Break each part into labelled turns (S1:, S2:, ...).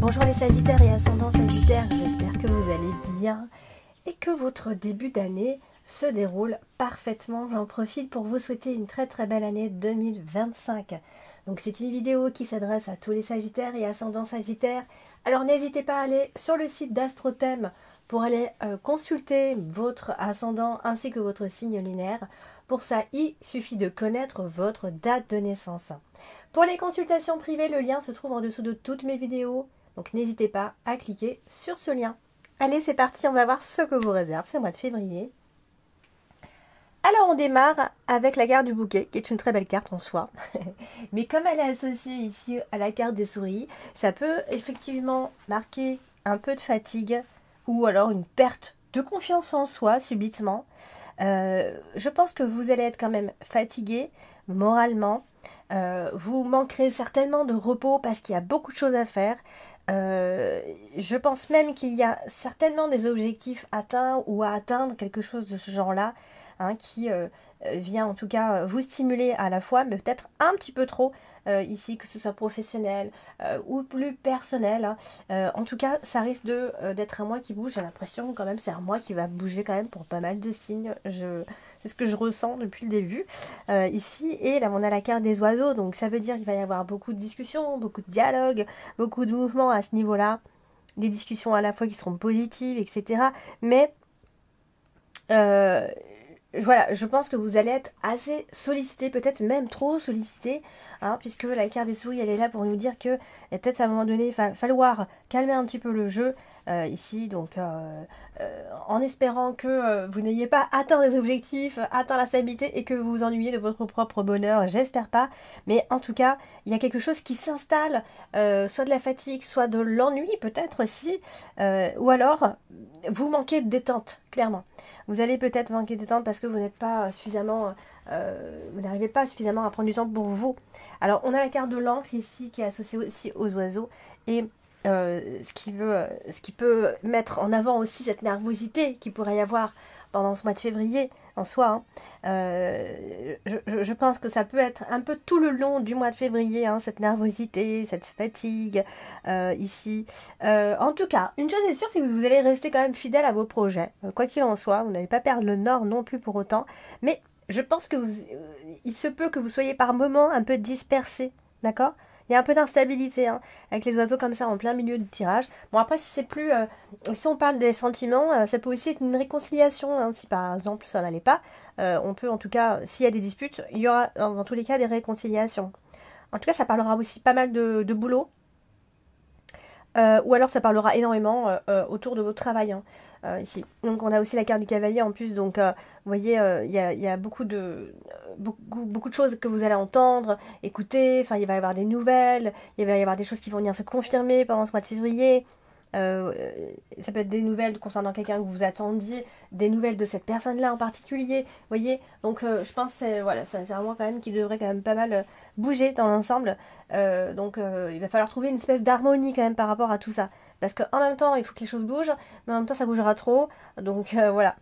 S1: Bonjour les Sagittaires et ascendants Sagittaires, j'espère que vous allez bien et que votre début d'année se déroule parfaitement. J'en profite pour vous souhaiter une très belle année 2025. Donc c'est une vidéo qui s'adresse à tous les Sagittaires et ascendants Sagittaires. Alors n'hésitez pas à aller sur le site d'Astrothème pour aller consulter votre ascendant ainsi que votre signe lunaire. Pour ça, il suffit de connaître votre date de naissance. Pour les consultations privées, le lien se trouve en dessous de toutes mes vidéos. Donc n'hésitez pas à cliquer sur ce lien. Allez, c'est parti, on va voir ce que vous réserve ce mois de février. Alors on démarre avec la carte du bouquet, qui est une très belle carte en soi. Mais comme elle est associée ici à la carte des souris, ça peut effectivement marquer un peu de fatigue ou alors une perte de confiance en soi subitement. Je pense que vous allez être quand même fatigué moralement. Vous manquerez certainement de repos parce qu'il y a beaucoup de choses à faire. Je pense même qu'il y a certainement des objectifs atteints ou à atteindre, quelque chose de ce genre-là, hein, qui vient en tout cas vous stimuler à la fois, mais peut-être un petit peu trop ici, que ce soit professionnel ou plus personnel. En tout cas, ça risque d'être un mois qui bouge. J'ai l'impression quand même c'est un mois qui va bouger quand même pour pas mal de signes. C'est ce que je ressens depuis le début ici. Et là, on a la carte des oiseaux. Donc, ça veut dire qu'il va y avoir beaucoup de discussions, beaucoup de dialogues, beaucoup de mouvements à ce niveau-là. Des discussions à la fois qui seront positives, etc. Mais, voilà, je pense que vous allez être assez sollicité, peut-être même trop sollicité, hein, puisque la carte des souris, elle est là pour nous dire que peut-être à un moment donné, il va falloir calmer un petit peu le jeu. Ici, donc en espérant que vous n'ayez pas atteint les objectifs, atteint la stabilité et que vous vous ennuyez de votre propre bonheur, j'espère pas, mais en tout cas il y a quelque chose qui s'installe, soit de la fatigue, soit de l'ennui peut-être aussi, ou alors vous manquez de détente, clairement. Vous allez peut-être manquer de détente parce que vous n'êtes pas suffisamment, vous n'arrivez pas suffisamment à prendre du temps pour vous. Alors on a la carte de l'encre ici qui est associée aussi aux oiseaux et ce qui peut mettre en avant aussi cette nervosité qu'il pourrait y avoir pendant ce mois de février en soi. Hein. Je pense que ça peut être un peu tout le long du mois de février, hein, cette nervosité, cette fatigue ici. En tout cas, une chose est sûre, c'est que vous allez rester quand même fidèle à vos projets. Quoi qu'il en soit, vous n'allez pas perdre le nord non plus pour autant. Mais je pense que il se peut que vous soyez par moments un peu dispersé, d'accord ? Il y a un peu d'instabilité, hein, avec les oiseaux comme ça en plein milieu du tirage. Bon, après, si c'est plus... si on parle des sentiments, ça peut aussi être une réconciliation. Hein, si par exemple ça n'allait pas, on peut en tout cas, s'il y a des disputes, il y aura dans tous les cas des réconciliations. En tout cas, ça parlera aussi pas mal de boulot. Ou alors ça parlera énormément autour de votre travail, hein, ici. Donc on a aussi la carte du cavalier en plus, donc vous voyez, il y a beaucoup de choses que vous allez entendre, écouter, enfin il va y avoir des nouvelles, il va y avoir des choses qui vont venir se confirmer pendant ce mois de février. Ça peut être des nouvelles concernant quelqu'un que vous attendiez, des nouvelles de cette personne-là en particulier, vous voyez. Donc je pense que voilà, c'est un mois quand même qui devrait quand même pas mal bouger dans l'ensemble. Donc il va falloir trouver une espèce d'harmonie quand même par rapport à tout ça. Parce qu'en même temps, il faut que les choses bougent, mais en même temps, ça bougera trop. Donc voilà.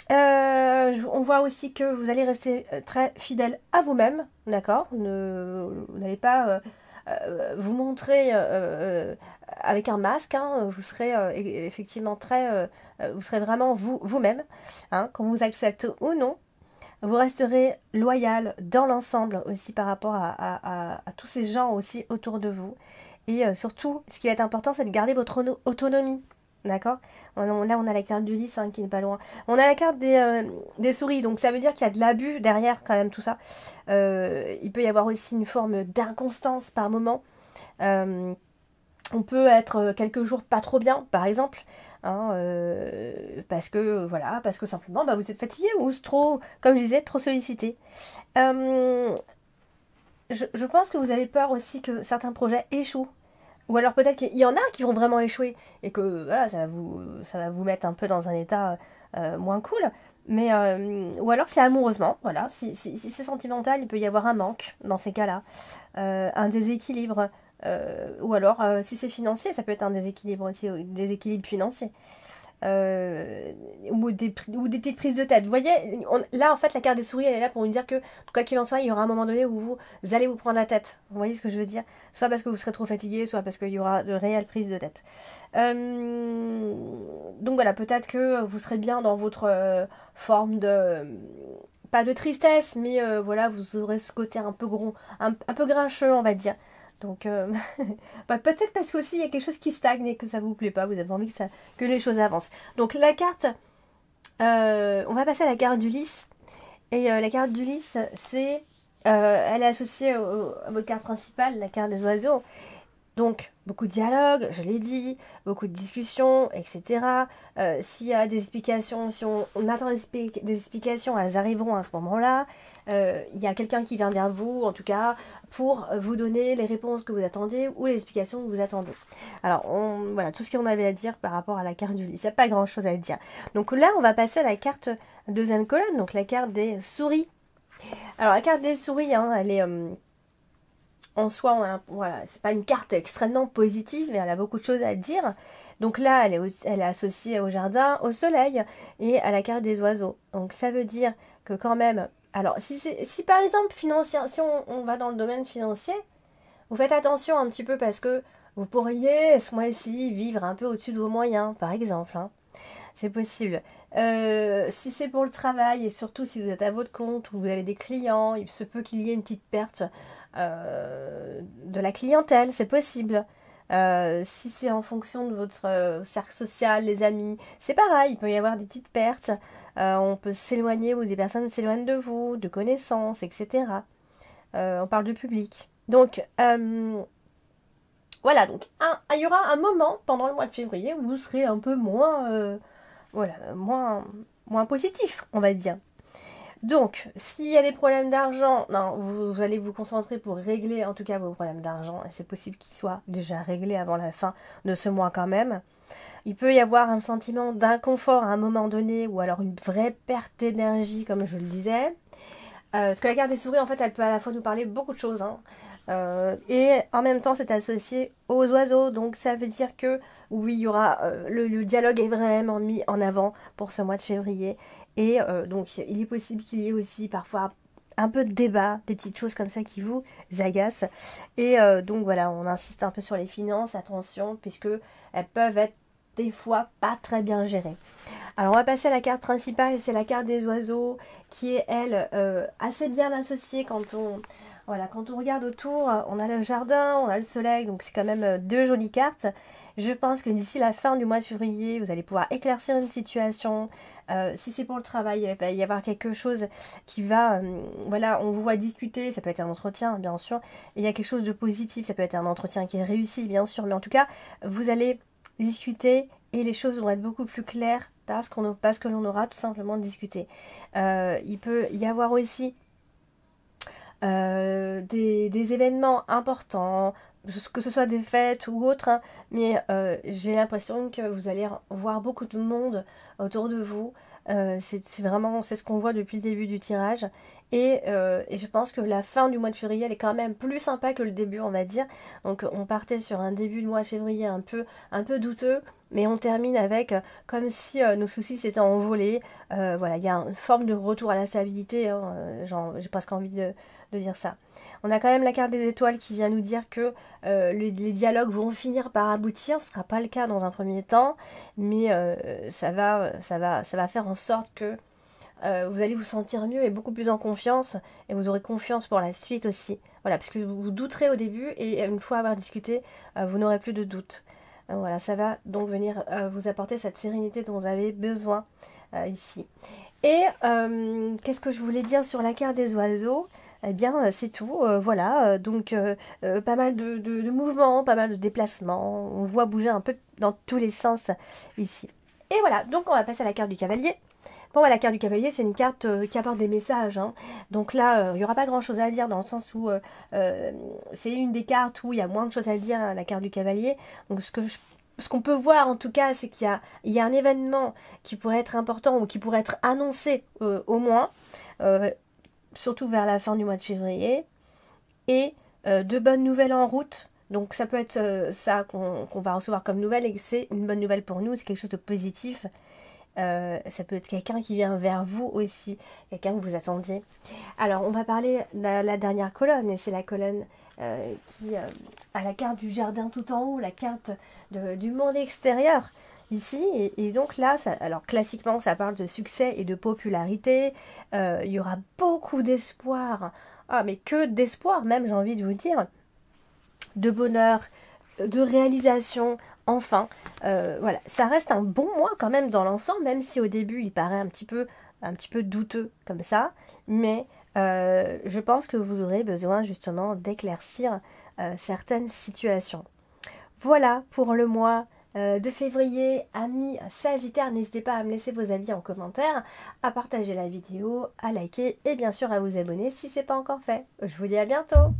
S1: On voit aussi que vous allez rester très fidèle à vous-même, d'accord. Vous n'allez pas vous montrer avec un masque, hein, vous serez effectivement vous serez vraiment vous-même, hein, qu'on vous accepte ou non. Vous resterez loyal dans l'ensemble aussi par rapport à tous ces gens aussi autour de vous. Et surtout, ce qui va être important, c'est de garder votre autonomie. D'accord. Là, on a la carte du lys, hein, qui n'est pas loin. On a la carte des souris, donc ça veut dire qu'il y a de l'abus derrière quand même tout ça. Il peut y avoir aussi une forme d'inconstance par moment. On peut être quelques jours pas trop bien, par exemple. Hein, parce que simplement vous êtes fatigué ou trop, comme je disais, trop sollicité. Je pense que vous avez peur aussi que certains projets échouent. Ou alors peut-être qu'il y en a qui vont vraiment échouer et que voilà, ça va vous mettre un peu dans un état moins cool. Mais ou alors c'est amoureusement, voilà. Si c'est sentimental, il peut y avoir un manque dans ces cas-là, un déséquilibre. Ou alors si c'est financier, ça peut être un déséquilibre aussi, un déséquilibre financier. ou des petites prises de tête. Vous voyez, là en fait la carte des souris elle est là pour nous dire que quoi qu'il en soit, il y aura un moment donné où vous allez vous prendre la tête. Vous voyez ce que je veux dire? Soit parce que vous serez trop fatigué, soit parce qu'il y aura de réelles prises de tête. Donc voilà, peut-être que vous serez bien dans votre forme de... Pas de tristesse, mais voilà, vous aurez ce côté un peu gros, un peu grincheux, on va dire. Donc, bah, peut-être parce qu'aussi il y a quelque chose qui stagne et que ça vous plaît pas, vous avez envie que les choses avancent. Donc la carte, on va passer à la carte d'Ulysse. Et la carte d'Ulysse, elle est associée à votre carte principale, la carte des oiseaux. Donc, beaucoup de dialogues, je l'ai dit, beaucoup de discussions, etc. S'il y a des explications, si on attend des explications, elles arriveront à ce moment-là. Il y a quelqu'un qui vient vers vous, en tout cas, pour vous donner les réponses que vous attendez ou les explications que vous attendez. Alors, voilà, tout ce qu'on avait à dire par rapport à la carte d'Ulysse. Il n'y a pas grand-chose à dire. Donc là, on va passer à la carte deuxième colonne, donc la carte des souris. Alors, la carte des souris, hein, elle est... en soi, voilà, c'est pas une carte extrêmement positive, mais elle a beaucoup de choses à dire. Donc là, elle est associée au jardin, au soleil et à la carte des oiseaux. Donc ça veut dire que quand même... Alors, si par exemple, si on va dans le domaine financier, vous faites attention un petit peu parce que vous pourriez, ce mois-ci, vivre un peu au-dessus de vos moyens, par exemple. Hein. C'est possible. Si c'est pour le travail, et surtout si vous êtes à votre compte ou vous avez des clients, il se peut qu'il y ait une petite perte de la clientèle, c'est possible. Si c'est en fonction de votre cercle social, les amis, c'est pareil, il peut y avoir des petites pertes. On peut s'éloigner ou des personnes s'éloignent de vous, de connaissances, etc. On parle de public. Donc, voilà, donc il y aura un moment pendant le mois de février où vous serez un peu moins positif, on va dire. Donc, s'il y a des problèmes d'argent, non, vous allez vous concentrer pour régler en tout cas vos problèmes d'argent, et c'est possible qu'ils soient déjà réglés avant la fin de ce mois quand même. Il peut y avoir un sentiment d'inconfort à un moment donné, ou alors une vraie perte d'énergie, comme je le disais. Parce que la carte des souris, en fait, elle peut à la fois nous parler beaucoup de choses. Hein. Et en même temps, c'est associé aux oiseaux. Donc, ça veut dire que, oui, il y aura... le dialogue est vraiment mis en avant pour ce mois de février. Et donc, il est possible qu'il y ait aussi parfois un peu de débat, des petites choses comme ça qui vous agacent. Et donc, voilà, on insiste un peu sur les finances, attention, puisque elles peuvent être des fois pas très bien gérées. Alors, on va passer à la carte principale, c'est la carte des oiseaux, qui est, elle, assez bien associée quand on regarde autour. On a le jardin, on a le soleil, donc c'est quand même deux jolies cartes. Je pense que d'ici la fin du mois de février, vous allez pouvoir éclaircir une situation. Si c'est pour le travail, il va y avoir quelque chose qui va... voilà, on vous voit discuter, ça peut être un entretien, bien sûr. Et il y a quelque chose de positif, ça peut être un entretien qui est réussi, bien sûr. Mais en tout cas, vous allez discuter et les choses vont être beaucoup plus claires parce que l'on aura tout simplement discuté. Il peut y avoir aussi des événements importants, que ce soit des fêtes ou autres, hein, mais j'ai l'impression que vous allez voir beaucoup de monde autour de vous. C'est vraiment, c'est ce qu'on voit depuis le début du tirage. Et je pense que la fin du mois de février, elle est quand même plus sympa que le début, on va dire. Donc on partait sur un début de mois de février un peu douteux, mais on termine avec comme si nos soucis s'étaient envolés. Voilà, il y a une forme de retour à la stabilité, hein, j'ai presque envie de dire ça. On a quand même la carte des étoiles qui vient nous dire que les dialogues vont finir par aboutir. Ce ne sera pas le cas dans un premier temps, mais ça va faire en sorte que vous allez vous sentir mieux et beaucoup plus en confiance, et vous aurez confiance pour la suite aussi. Voilà, parce que vous douterez au début, et une fois avoir discuté, vous n'aurez plus de doute. Voilà, ça va donc venir vous apporter cette sérénité dont vous avez besoin ici. Et qu'est-ce que je voulais dire sur la carte des oiseaux? Eh bien, c'est tout. Voilà, donc pas mal de mouvements, pas mal de déplacements. On voit bouger un peu dans tous les sens ici. Et voilà, donc on va passer à la carte du cavalier. Bon, la carte du cavalier, c'est une carte qui apporte des messages. Hein. Donc là, il n'y aura pas grand-chose à dire dans le sens où c'est une des cartes où il y a moins de choses à dire, hein, la carte du cavalier. Donc ce qu'on peut voir en tout cas, c'est qu'il y a un événement qui pourrait être important ou qui pourrait être annoncé au moins, surtout vers la fin du mois de février, et de bonnes nouvelles en route Donc ça peut être ça qu'on va recevoir comme nouvelle et que c'est une bonne nouvelle pour nous, c'est quelque chose de positif. Ça peut être quelqu'un qui vient vers vous aussi, quelqu'un que vous attendiez. Alors on va parler de la dernière colonne, et c'est la colonne qui a la carte du jardin tout en haut, la carte du monde extérieur ici. Et donc là, alors classiquement ça parle de succès et de popularité. Il y aura beaucoup d'espoir, mais que d'espoir même, j'ai envie de vous dire, de bonheur, de réalisation. Enfin, voilà, ça reste un bon mois quand même dans l'ensemble, même si au début il paraît un petit peu douteux comme ça, mais je pense que vous aurez besoin justement d'éclaircir certaines situations. Voilà pour le mois de février. Amis Sagittaire, n'hésitez pas à me laisser vos avis en commentaire, à partager la vidéo, à liker et bien sûr à vous abonner si ce n'est pas encore fait. Je vous dis à bientôt.